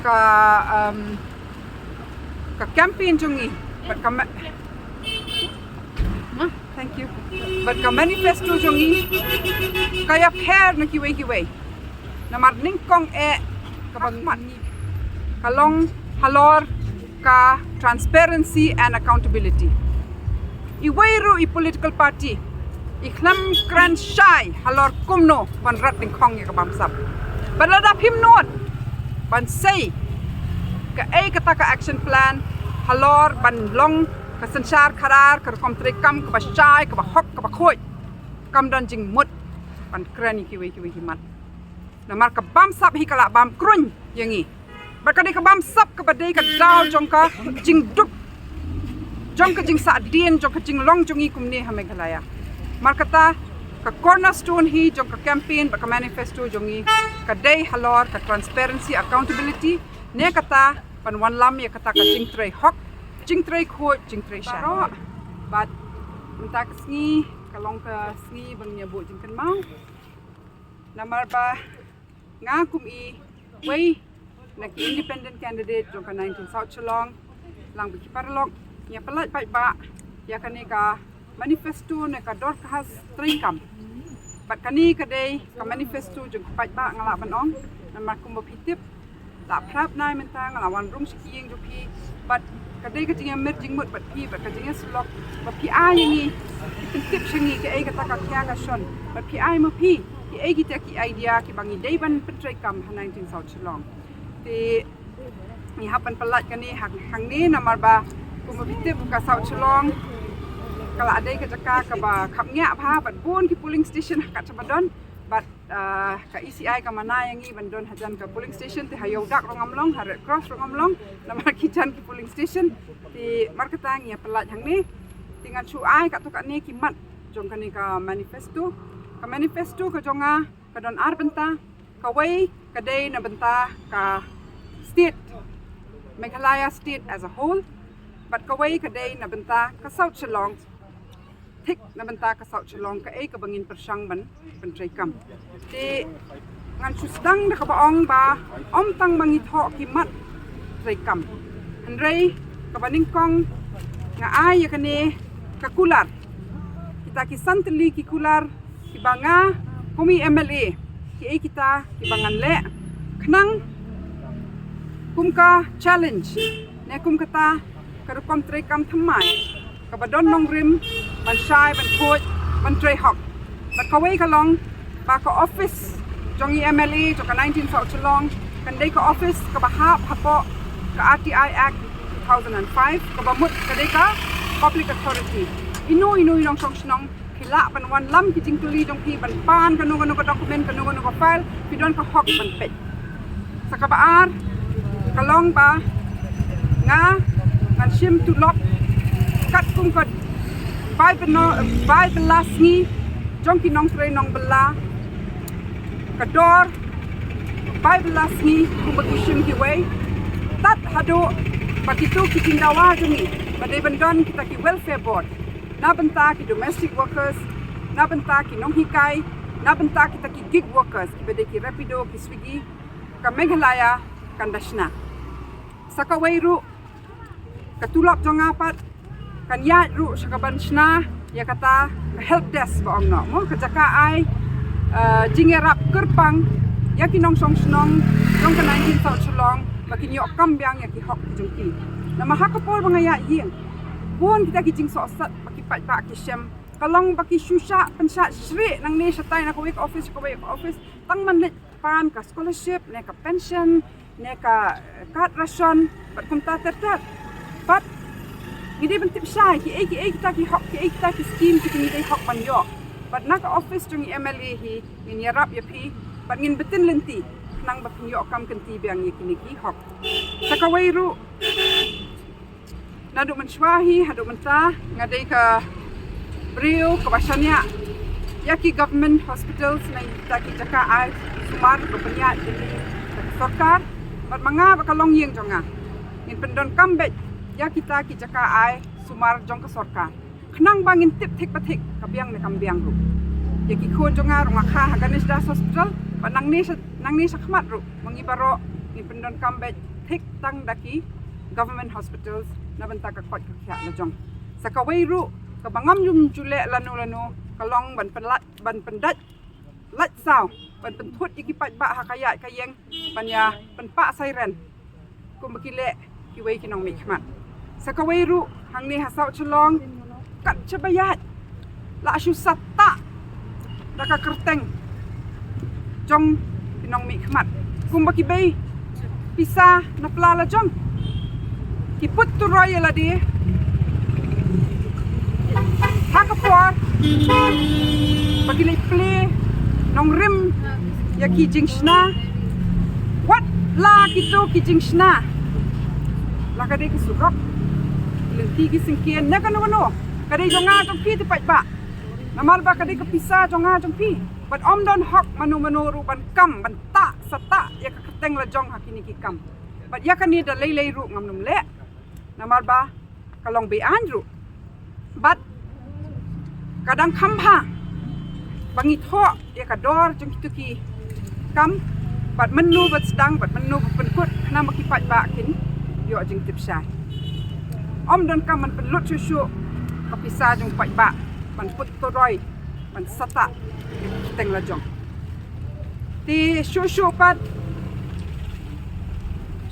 ka campaign jongi but thank you but ka manifesto jongi kaya pair na kiwe na marning kong kabagmat kalong halor ka transparency and accountability iwairu i political party iklam kran shai halor kumno ban rat ning kong ya ka bamsap balada himnot ban say ka kata ka action plan halor ban long ka synshar khadar ka kom tre kam ka ba shai ka ba hok ka ba khoi kam dan jingmut ban krani kiwe himat na mar ka bamsap hi kala bam krun yangi bakade ka bamsap ka badai ka daw jongka jingdup jongka jing sa dien jongka jing long jongi kumne hame khalaya mar kata ka cornerstone hi jongka campaign ba ka manifesto jongi ka day halor ka transparency accountability ne kata pan wan lam ya kata ka jing trei hok jing trei kho jing trei sha but unta ka sngi ka long ka sngi bang nya bo jing kan mau namar ba nga kum I wei na ki independent candidate jongka 19 South Chalong lang bi parlok nya palat pai ba ya kane ka manifesto ne ka dor khas trei kam bat kani ka dei ka manifesto jong pai ba ngala banong namar kum bo pitip la prap nai mentang la wan rung skiing jo pi but ka dei ka tinga mer jing mut bat pi bat ka tinga slok bat pi ai ni tip shingi ka ai ka ta ka kya ka shon bat pi ai mo pi ki ai ki ta ki idea ki bangi dei ban petrei kam 19 South Chalong ti ni hapan pelat kani hang ni namar ba kum bo pitip ka South Chalong kala adai ka jaka ka ba khap nya pha bat bun ki polling station ka chabadon but ka ECI ka mana yangi bandon hajan ka polling station ti hayo dak rongamlong ha red cross rongamlong namar ki jan ki polling station ti marketang ya pelat hang ni tingan chu ai ka to ka ni ki mat jong ka ni ka manifesto ka jonga ka don ar benta ka wei ka dei na benta ka state Meghalaya state as a whole but ka wei ka dei na benta ka South Chalong thik na benta ka South Chalong ka ka bangin persang ban trei kam ti ngan susdang da ka baong ba om tang mangi tho ki mat trei kam hanrei ka baning kong nga ai ya kane ka kular kita ki santli ki kular ki banga kumi MLA ki kita ki bangan le khnang kum ka challenge ne kum kata ka rukom trei kam thamai ka badon nong rim ban shai ban khoj ban trei hok bat ka wei ka long ba ka office jongi MLA to ka 19 South Chalong kan dei ka office ka ba hapo ka RTI Act 2005 ka ba mut ka dei ka public authority ino inong song snong kila ban wan lam ki jing tuli jong ki ban pan ka no ka document ka no ka file pi don ka hok ban pe sa ka ba ar ka long ba nga ngan shim tu lop kat kum ko bai belas ni jong ki nong trei nong bela kador bai belas ni kum ba shim ki wei tat hado patitu ki tindawa jongi badai bandon kita ki welfare board na benta ki domestic workers na benta ki nong hikai na benta kita ki gig workers ki badai ki rapido ki swiggy ka Meghalaya kandashna saka wei ru katulap jong apat kan ya ru sakaban shna ya kata help desk ba ong no mo kajaka ai jingerap kerpang ya kinong song snong jong ka 19 South Chalong makin yok kambyang ya ki hok jongki na mahakapol mga ya ying bon kita ki jing so sat baki pat ba ki shem kalong baki shusha pansha shri nang ne shatay na ko office tang man lit pan ka scholarship ne ka pension ne ka card ration bat kum ta ter pat hindi ban tip sai ki kita ki hok ki kita ki scheme ki ni dei hok ban yo bat na ka office jong MLA hi ngin yarap ya pi bat ngin betin lenti nang ba yo kam kan ti biang ye kini ki hok sakawai ru nadu menshwahi hadu menta ngadai ka brio ka basanya yaki government hospitals na taki jaka ai sumar ko panya di sarkar bat manga bakalong yeng jonga ngin pendon kambet ya kita ki jaka ai sumar jong ka sarkar khnang bangin tip thik pathik ka biang ne kam biang ru ya ki khon jonga ronga kha ganesh das hospital panang ni sa khmat ru mangi baro ni pendon kambet thik tang daki government hospitals na banta ka kwat ka kya la jong sakawai ru ka bangam yum jule lanu kalong ban pendat lat sao ban penthut iki pat ba hakaya kayeng banya penpa siren kum bakile kiwei kinong mikmat sakawai ru hangni hasau chelong kat cebayat la shu satta daka kerteng jong kinong mikmat kum bakibei pisa na plala jong kiput tu royal adi hakapor bagilay play nong rim ya ki jingshna what la kito ki jingshna la kadai ki surok lenti ki singkien na kano kadai jonga jong pi ti pat ba namal ba kadai ka pisa jonga jong pi but om don hok manu ru ban kam ban ta sata ya ka keteng la jong hakini ki kam but ya kani da lei ru ngam num le namal ba kalong be an ru but kadang khamha bangi tho ya kador jong kituki kam bat menu bat sedang bat menu penkut na maki pat ba kin yo jing tip sai om don kam man pelut susu kapisa jong pat ba ban put to roi ban sata teng la jong ti susu pat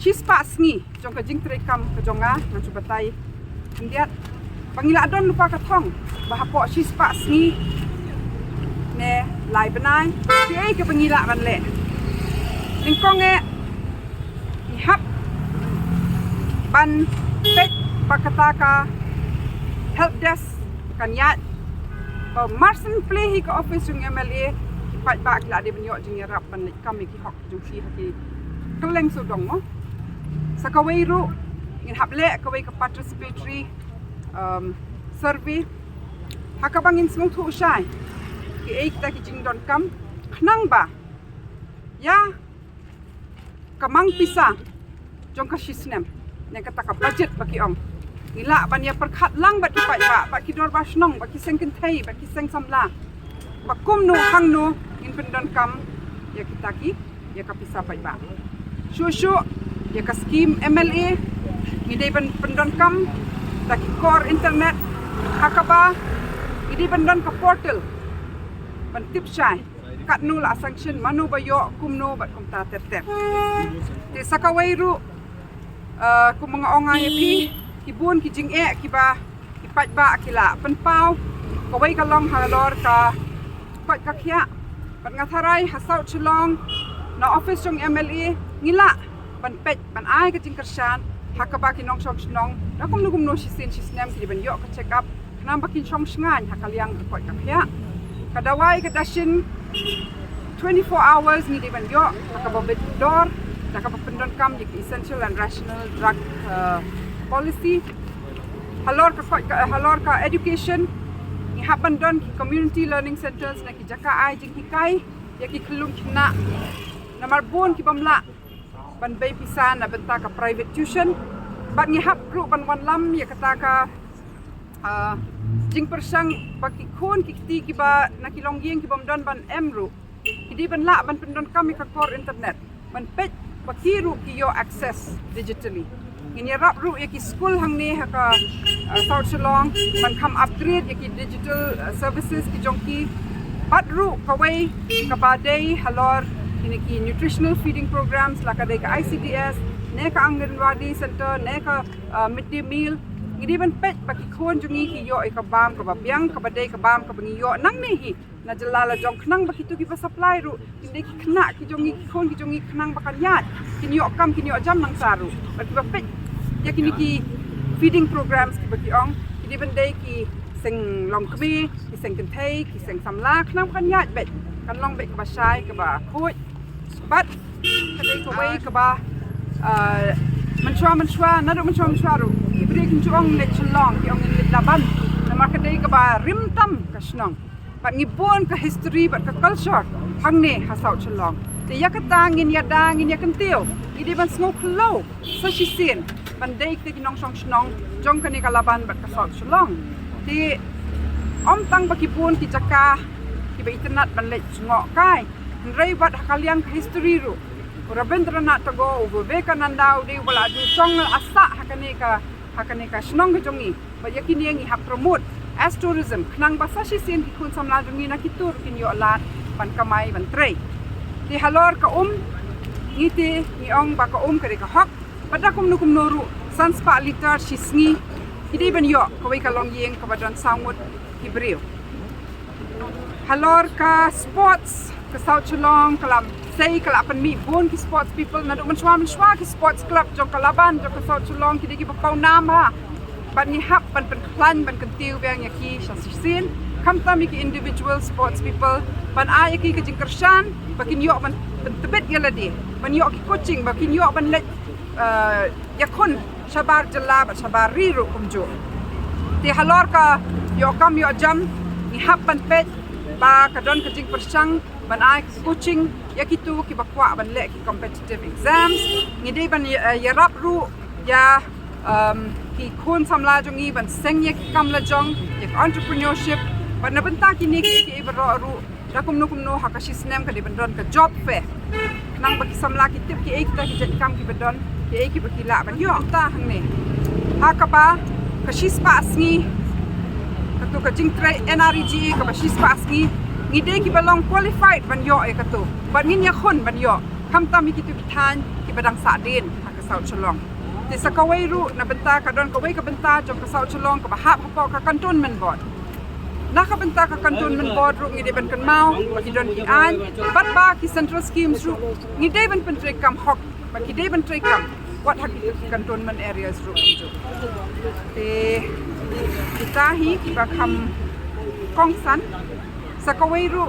shispa sngi jong ka jing tre kam ka jonga nang subatai ndiat pangila don lupa ka thong bahapo shispa sngi ne lai benai ki ke pangila ban le lingkong e ihap ban pet pakata ka help desk kan yat ba marsen play hi ka office jung MLA pat ba kla de benyo jing rap ban le kam ki hok jung si haki keleng so dong mo sakawai ru ngin hap le kawai ka participatory survey hakabangin smong thu shai ki ek ta ki jing don kam khnang ba ya kamang pisa jong ka shisnem ne kata ka budget baki ong ila ban ya perkhat lang bat ki pai ba ki dor ba snong ba ki seng ken thai ba ki seng samla ba kum no hang no in pendon kam ya kita ki ya ka pisa pai ba shu ya ka scheme MLA ngidai ban pendon kam ta ki core internet hakaba idi pendon ka portal ban tip shai kat nu la sanction manu ba yo kum no bat kum ta ter te sakawai ru kum mga onga pi kibun ki jing e ki ba ki pat ba kila pen pau kawai ka long halor ka pat ka khia ban ngatharai hasau chulong na office jong MLA ngila ban pet ban ai ka jing kersan hakaba ki nong shong snong na kum no si nem ki ban yo ka check up nam ba ki shong sngan hakaliang ka pat ka khia kadawai ka dashin 24 hours ni di ban yo hakaba bed door nakaba pendon kam di essential and rational drug policy halor ka education ni haban don ki community learning centers na ki jaka ai jing ki kai ya ki khulung khina namar bon ki bamla ban bay pisa na benta ka private tuition bat ni hap ru ban wan lam ya kata ka jing persang baki khon ki ti ki ba na ki longyeng ki bam don ban emru ki di ban la ban pendon kam ka core internet ban pet baki ru ki yo access digitally ini rap ru ya ki school hang ne ha ka South Shillong ban kam upgrade ya ki digital services ki jongki bat ru kawai ka ba day halor ini ki nutritional feeding programs la ka de ka ICDS ne ka Anganwadi center ne ka midday meal ngidi ban pet baki khon jungi ki yo e ka bam ka ba biang ka ba de ka bam ka bangi yo nang ne hi na jalala jong khnang baki tu ki ba supply ru inde ki khna ki jongi ki khon ki jongi khnang ba kan yat kin yo kam kin yo jam nang saru baki ba pet ya kini ki feeding programs ki baki ong ngidi ban de ki seng long kmi ki seng kan thai ki seng samla khnang kan yat bet kan long bet ka ba shai ka ba khoi bat ka de ka wai ka ba man chua na do man chua ru ibri kin chuang le chlong ki ong in laban na makadai ka ba rim tam ka snong bat ngibon ka history bat ka culture hangne hasau chlong te yakata ngin yada ngin yakantiu idi ban smoke low so she sin ban dei te kinong song snong jong ka ni ka laban bat ka sau chlong te om tang ba kibon ki jaka ki ba internet ban le ngo kai rei bat hakaliang ka history ru Rabindranath Tagore, Vivekananda, they will do song asa hakaneka snong ke jongi. Ba yakini yang ihap promote as tourism. Knang basashi sin ki kun samla jongi na kitur kinyo alat ban kamai ban trei. Di halor ka ngiti ni ong ba ka kare ka hok. Padakum nukum noru sanspa litar shisngi. Hindi ban yo kawai ka long yeng kabadan samut hibriu. Halor ka sports ka South Chalong kalam say kalapan mi bon ki sports people na man shwa ki sports club jong kalaban jong ka South Chalong kidi ki pau nam ha ban ni hap ban plan ban kentiu bang yaki shasisin kam ta mi ki individual sports people ban a yaki ka jingkershan bakin yo ban tebet yaladi ban yo ki coaching bakin yo ban let yakun shabar jalla ba shabar riru kumjo ti halor ka yo kam yo jam ni hap ban pet ba kadon ka jingpersang ban ai coaching yakitu ki bakwa ban le ki competitive exams ngide ban yarap ru ya ki khun samla jongi ban seng ye kam la jong ye entrepreneurship ban na banta ki ni ki ibro ru dakum no hakashi snem ka de ban don ka job fair nang baki samla ki tip ki ekta ki jet kam ki badon ki ki bakila ban yo ta hang ne hakapa ka shispa asngi katu ka jingtre NRG ka ba shispa asngi ngide ki balong qualified ban yo e katu ban ngin ya khun ban yo kam ta mi ki tu than ki badang sa din ha ka South Chalong ti sakawai ru na benta ka don kawai ka benta jong ka South Chalong ka bahap ko ka cantonment board na ka benta ka cantonment board ru ngide ban kan mau ba ki don ki an bat ba ki central schemes ru ngide ban pentre kam hok ba ki de ban tre kam what hak ki cantonment areas ru jo te kita hi ki ba kham kong san sakawai ru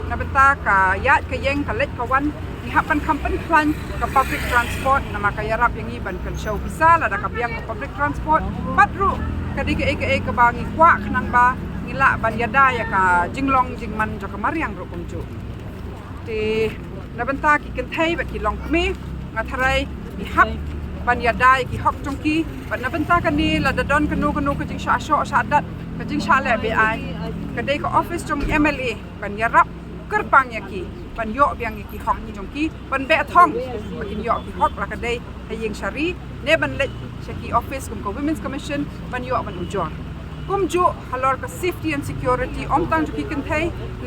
na benta ka yat ka yeng ka let ka wan ni hapan kampan plan ka public transport na makayarap yang iban kan show bisa la da ka biang ka public transport patru ka di ka bangi kwa khnang ba ngila ban yada ya ka jinglong jingman jo ka mariang ru kumju ti na benta ki kan thai ba ki long kme nga tharai ni hap ban yada ki hok chongki ban na benta ka ni la da don kanu ka jing sha sha dat ka jing sha le bi ai kadai ka office jong MLA ban yarap kerpang yaki ban yo biang yaki hok ni jong ki ban be thong bakin yo ki hok la kadai hayeng shari ne ban let shaki office kum ko women's commission ban yo ban ujor kum jo halor ka safety and security om tang ki kan thai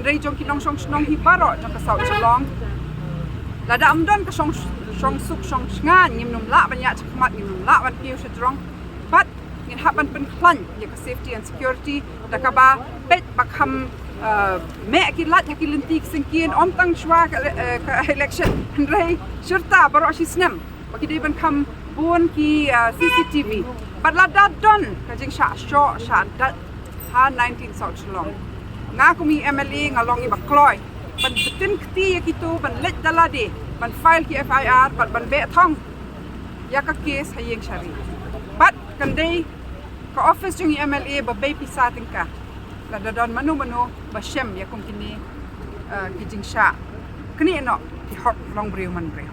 rei jong ki nong song hi baro jong ka South Chalong la da am don ka song suk song ngan ngim num la ban ya chakmat ngim num la ban kiu shadrong but ngin hapan pen klan ya ka safety and security da ka ba pet bakham me ki lat ki lintik singkin om tang shwa ka election rei shirta baro shi snem baki de ban kham bon ki CCTV but la da don ka jing sha dat ha 19 South Chalong nga ko mi MLA ngalong i bakloi ban tin kti ki tu ban let dalade ban file ki FIR ban be thong ya ka case hayeng shari but kan dei ka office jung MLA ba bay pisa tingka la dadon manu ba shem ya kum kini ki jing sha kini no ki hok long briu man briu